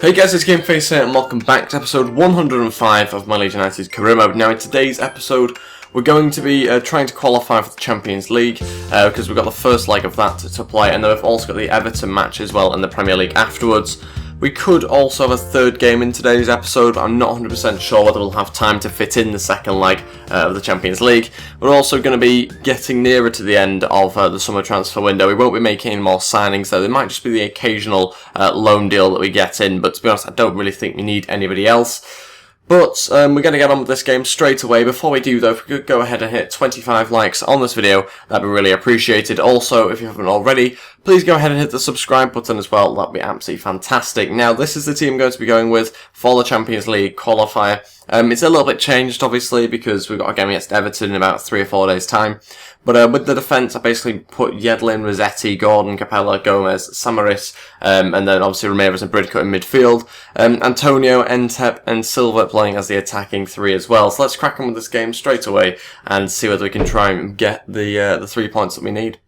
Hey guys, it's GameFace here and welcome back to episode 105 of my Leeds United Career mode. Now in today's episode we're going to be trying to qualify for the Champions League because we've got the first leg of that to play, and then we've also got the Everton match as well in the Premier League afterwards. We could also have a third game in today's episode, but I'm not 100% sure whether we'll have time to fit in the second leg of the Champions League. We're also going to be getting nearer to the end of the summer transfer window. We won't be making any more signings though. There might just be the occasional loan deal that we get in, but to be honest I don't really think we need anybody else. But we're going to get on with this game straight away. Before we do though, if we could go ahead and hit 25 likes on this video, that'd be really appreciated. Also, if you haven't already, please go ahead and hit the subscribe button as well. That'd be absolutely fantastic. Now, this is the team I'm going to be going with for the Champions League qualifier. It's a little bit changed, obviously, because we've got a game against Everton in about 3 or 4 days' time. But with the defence, I basically put Yedlin, Rossetti, Gordon, Capella, Gomez, Samaris, and then obviously Ramirez and Bridcut in midfield. Antonio, Entep, and Silva playing as the attacking three as well. So let's crack on with this game straight away and see whether we can try and get the 3 points that we need.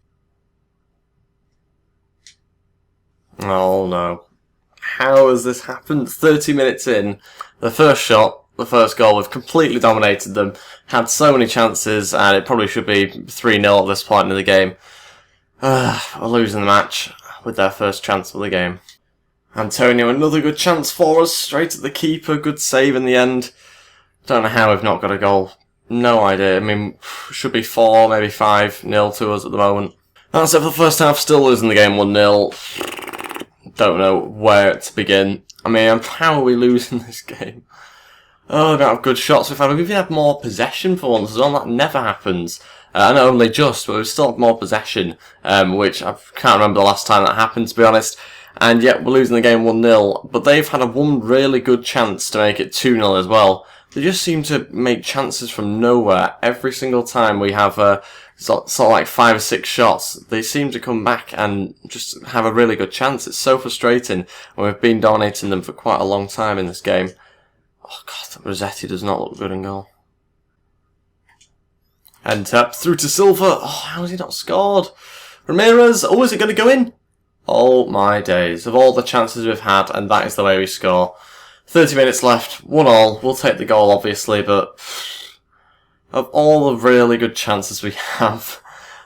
Oh no. How has this happened? 30 minutes in, the first shot, the first goal, we've completely dominated them, had so many chances, and it probably should be 3-0 at this point in the game. We're losing the match with their first chance of the game. Antonio, another good chance for us, straight at the keeper, good save in the end. Don't know how we've not got a goal. No idea. I mean, should be 4, maybe 5-0 to us at the moment. That's it for the first half, still losing the game 1-0. Don't know where to begin. I mean, how are we losing this game? Oh, we don't have good shots. We've even had more possession for once as well. That never happens. And not only just, but we've still had more possession, which I can't remember the last time that happened, to be honest. And yet we're losing the game 1-0. But they've had one really good chance to make it 2-0 as well. They just seem to make chances from nowhere. Every single time we have sort of like 5 or 6 shots, they seem to come back and just have a really good chance. It's so frustrating when we've been dominating them for quite a long time in this game. Oh god, Rossetti does not look good in goal. And tap through to Silva. Oh, how has he not scored? Ramirez. Oh, is it going to go in? Oh my days. Of all the chances we've had, and that is the way we score. 30 minutes left, 1-1. We'll take the goal, obviously, but of all the really good chances we have,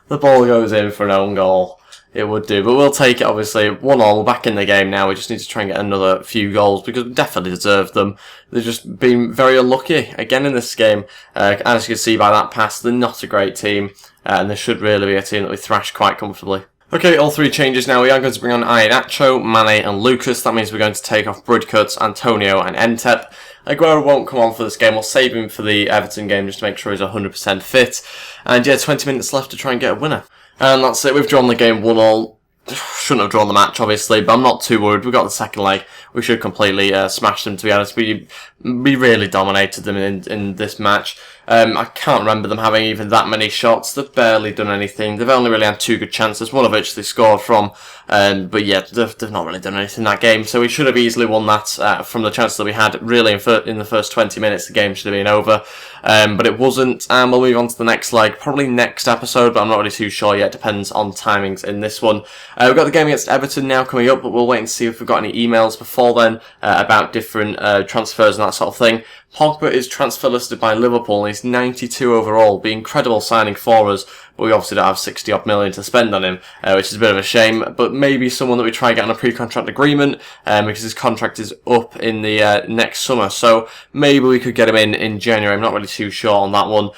the ball goes in for an own goal. It would do, but we'll take it, obviously. 1-1, we're back in the game now. We just need to try and get another few goals because we definitely deserve them. They've just been very unlucky again in this game. As you can see by that pass, they're not a great team, and they should really be a team that we thrash quite comfortably. Okay, all 3 changes now. We are going to bring on Iheanacho, Mane and Lucas. That means we're going to take off Bridcut, Antonio and Entep. Aguero won't come on for this game. We'll save him for the Everton game just to make sure he's 100% fit. And yeah, 20 minutes left to try and get a winner. And that's it, we've drawn the game 1-1. Shouldn't have drawn the match, obviously, but I'm not too worried. We've got the second leg. We should completely smash them, to be honest. We really dominated them in this match. I can't remember them having even that many shots. They've barely done anything. They've only really had 2 good chances, one of which they scored from. But yeah, they've not really done anything in that game. So we should have easily won that from the chances that we had. Really, in the first 20 minutes, the game should have been over. But it wasn't. And we'll move on to the next leg. Probably next episode, but I'm not really too sure yet. Depends on timings in this one. We've got the game against Everton now coming up, but we'll wait and see if we've got any emails before then about different transfers and that sort of thing. Pogba is transfer listed by Liverpool and he's 92 overall. Be incredible signing for us, but we obviously don't have 60 odd million to spend on him, which is a bit of a shame. But maybe someone that we try and get on a pre-contract agreement, because his contract is up in the next summer. So maybe we could get him in January. I'm not really too sure on that one.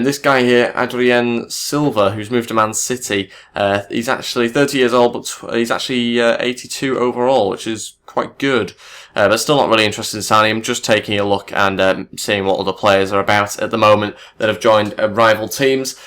This guy here, Adrien Silva, who's moved to Man City, he's actually 30 years old, but he's actually 82 overall, which is quite good. But still not really interested in signing him, just taking a look and seeing what other players are about at the moment that have joined rival teams.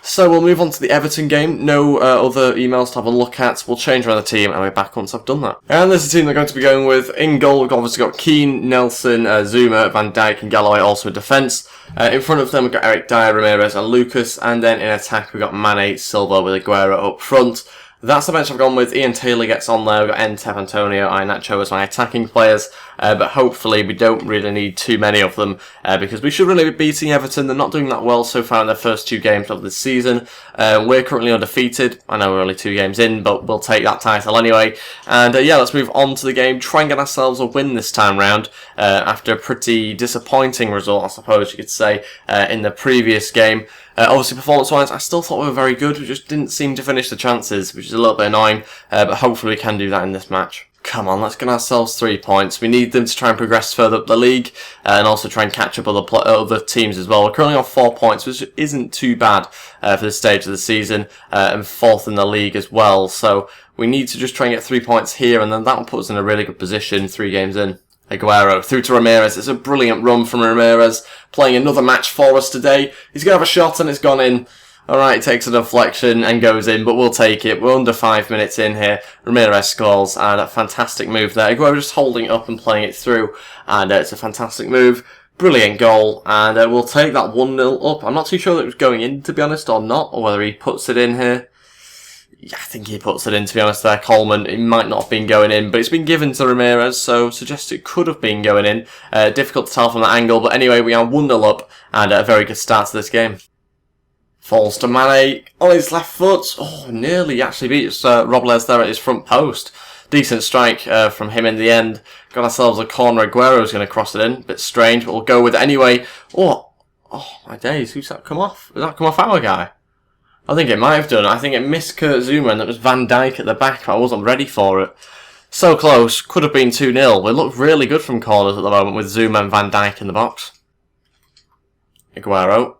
So we'll move on to the Everton game. No other emails to have a look at. We'll change around the team and we're back once I've done that. And there's the team they're going to be going with. In goal, we've obviously got Keane, Nelson, Zuma, Van Dijk and Galloway also in defence. In front of them we've got Eric Dyer, Ramirez and Lucas. And then in attack we've got Mane, Silva with Aguero up front. That's the bench I've gone with. Ian Taylor gets on there. We've got Ntep, Antonio, Iheanacho as my attacking players. But hopefully we don't really need too many of them because we should really be beating Everton. They're not doing that well so far in their first 2 games of this season. We're currently undefeated. I know we're only 2 games in, but we'll take that title anyway. And yeah, let's move on to the game. Try and get ourselves a win this time round after a pretty disappointing result, I suppose you could say, in the previous game. Obviously, performance-wise, I still thought we were very good. We just didn't seem to finish the chances, which is a little bit annoying. But hopefully we can do that in this match. Come on, let's get ourselves 3 points. We need them to try and progress further up the league and also try and catch up other teams as well. We're currently on 4 points, which isn't too bad for this stage of the season, and 4th in the league as well. So we need to just try and get 3 points here, and then that will put us in a really good position 3 games in. Aguero through to Ramirez. It's a brilliant run from Ramirez, playing another match for us today. He's going to have a shot and it's gone in. Alright, it takes a deflection and goes in, but we'll take it. We're under 5 minutes in here. Ramirez scores, and a fantastic move there. Aguero just holding it up and playing it through, and it's a fantastic move. Brilliant goal, and we'll take that 1-0 up. I'm not too sure that it was going in, to be honest, or not, or whether he puts it in here. Yeah, I think he puts it in, to be honest, there. Coleman, it might not have been going in, but it's been given to Ramirez, so suggest it could have been going in. Difficult to tell from that angle, but anyway, we are 1-0 up, and a very good start to this game. Falls to Mane on his left foot. Oh, nearly actually beats Robles there at his front post. Decent strike from him in the end. Got ourselves a corner. Aguero's going to cross it in. A bit strange, but we'll go with it anyway. Oh my days. Who's that come off? Did that come off our guy? I think it might have done. I think it missed Kurt Zuma and that was Van Dijk at the back, but I wasn't ready for it. So close. Could have been 2-0. We look really good from corners at the moment with Zuma and Van Dijk in the box. Aguero.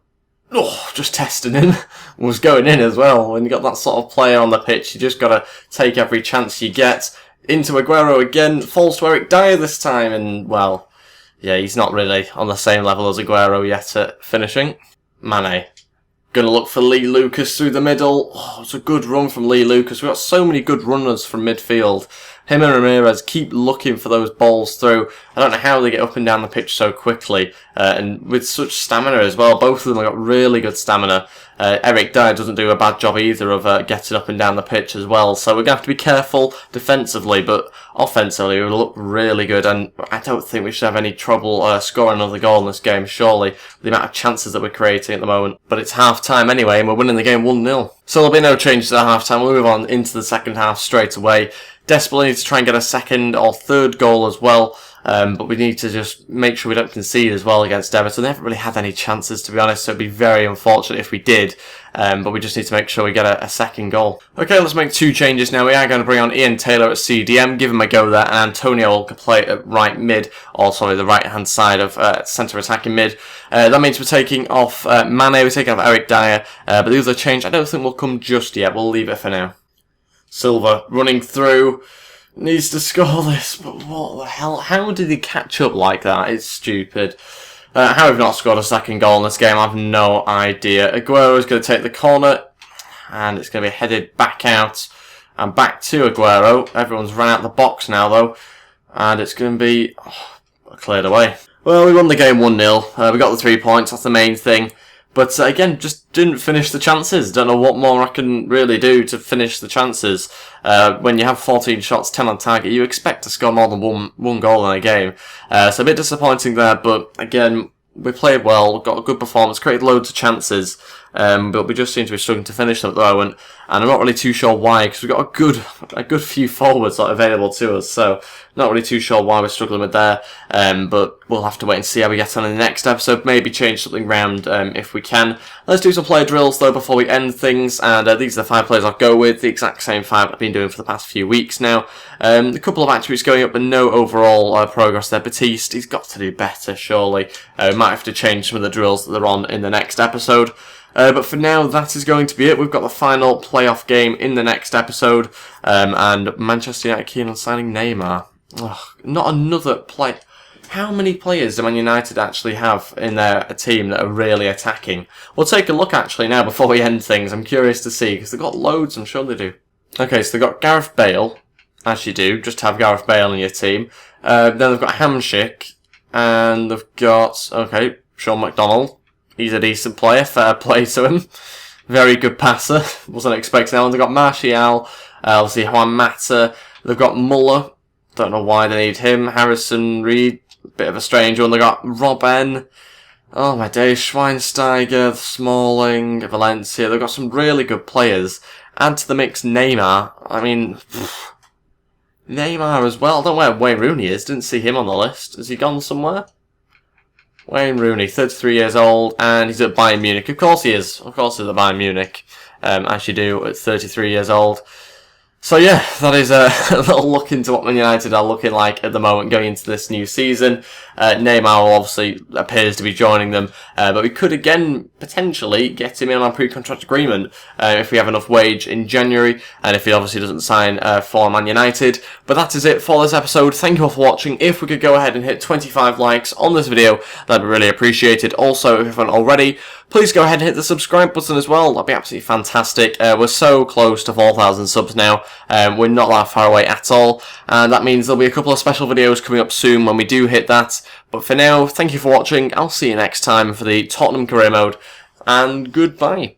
Oh, just testing him. Was going in as well. When you got that sort of player on the pitch, you just got to take every chance you get. Into Aguero again. Falls to Eric Dyer this time. And, well, yeah, he's not really on the same level as Aguero yet at finishing. Mane. Gonna look for Lee Lucas through the middle. Oh, it's a good run from Lee Lucas. We've got so many good runners from midfield. Him and Ramirez keep looking for those balls through. I don't know how they get up and down the pitch so quickly. And with such stamina as well. Both of them have got really good stamina. Eric Dyer doesn't do a bad job either of getting up and down the pitch as well. So we're going to have to be careful defensively, but offensively we look really good. And I don't think we should have any trouble scoring another goal in this game, surely, with the amount of chances that we're creating at the moment. But it's half-time anyway, and we're winning the game 1-0. So there'll be no changes at half-time. We'll move on into the second half straight away. Desperately need to try and get a second or third goal as well. But we need to just make sure we don't concede as well against Everton. They haven't really had any chances, to be honest, so it'd be very unfortunate if we did. But we just need to make sure we get a second goal. Okay, let's make 2 changes now. We are going to bring on Ian Taylor at CDM, give him a go there, and Antonio will play at right mid, or sorry, the right-hand side of centre attacking mid. That means we're taking off Mane, we're taking off Eric Dyer, but the other change I don't think will come just yet. We'll leave it for now. Silva running through. Needs to score this, but what the hell? How did he catch up like that? It's stupid. How we've not scored a second goal in this game, I have no idea. Aguero is going to take the corner, and it's going to be headed back out, and back to Aguero. Everyone's run out the box now, though, and it's going to be cleared away. Well, we won the game 1-0. We got the 3 points, that's the main thing. But again, just didn't finish the chances. Don't know what more I can really do to finish the chances. When you have 14 shots, 10 on target, you expect to score more than one goal in a game. So a bit disappointing there, but again, we played well, got a good performance, created loads of chances, but we just seem to be struggling to finish them at the moment. And I'm not really too sure why, because we've got a good few forwards available to us, so not really too sure why we're struggling with there. But we'll have to wait and see how we get on in the next episode. Maybe change something round if we can. Let's do some player drills though before we end things. And these are the 5 players I'll go with. The exact same 5 I've been doing for the past few weeks now. A couple of attributes going up, but no overall progress there. Batiste, he's got to do better, surely. We might have to change some of the drills that they're on in the next episode. But for now, that is going to be it. We've got the final playoff game in the next episode. And Manchester United keen on signing Neymar. Ugh, not another play. How many players do Man United actually have in their team that are really attacking? We'll take a look actually now before we end things. I'm curious to see, because they've got loads, I'm sure they do. Okay, so they've got Gareth Bale, as you do, just have Gareth Bale in your team. Then they've got Hamsik, and they've got, okay, Sean McDonald. He's a decent player, fair play to him. very good passer. Wasn't expecting that one. They've got Martial, obviously Juan Mata. They've got Muller. Don't know why they need him. Harrison Reed, bit of a strange one. They've got Robben. Oh my days, Schweinsteiger, Smalling, Valencia. They've got some really good players. Add to the mix Neymar. I mean, Neymar as well. I don't know where Wayne Rooney is. Didn't see him on the list. Has he gone somewhere? Wayne Rooney, 33 years old, and he's at Bayern Munich. Of course he is. Of course he's at Bayern Munich, as you do at 33 years old. So yeah, that is a little look into what Man United are looking like at the moment going into this new season. Neymar obviously appears to be joining them, but we could again potentially get him in on a pre-contract agreement if we have enough wage in January, and if he obviously doesn't sign for Man United. But that is it for this episode. Thank you all for watching. If we could go ahead and hit 25 likes on this video, that'd be really appreciated. Also, if you haven't already, please go ahead and hit the subscribe button as well. That'd be absolutely fantastic. We're so close to 4,000 subs now. We're not that far away at all. And that means there'll be a couple of special videos coming up soon when we do hit that. But for now, thank you for watching. I'll see you next time for the Tottenham Career Mode. And goodbye.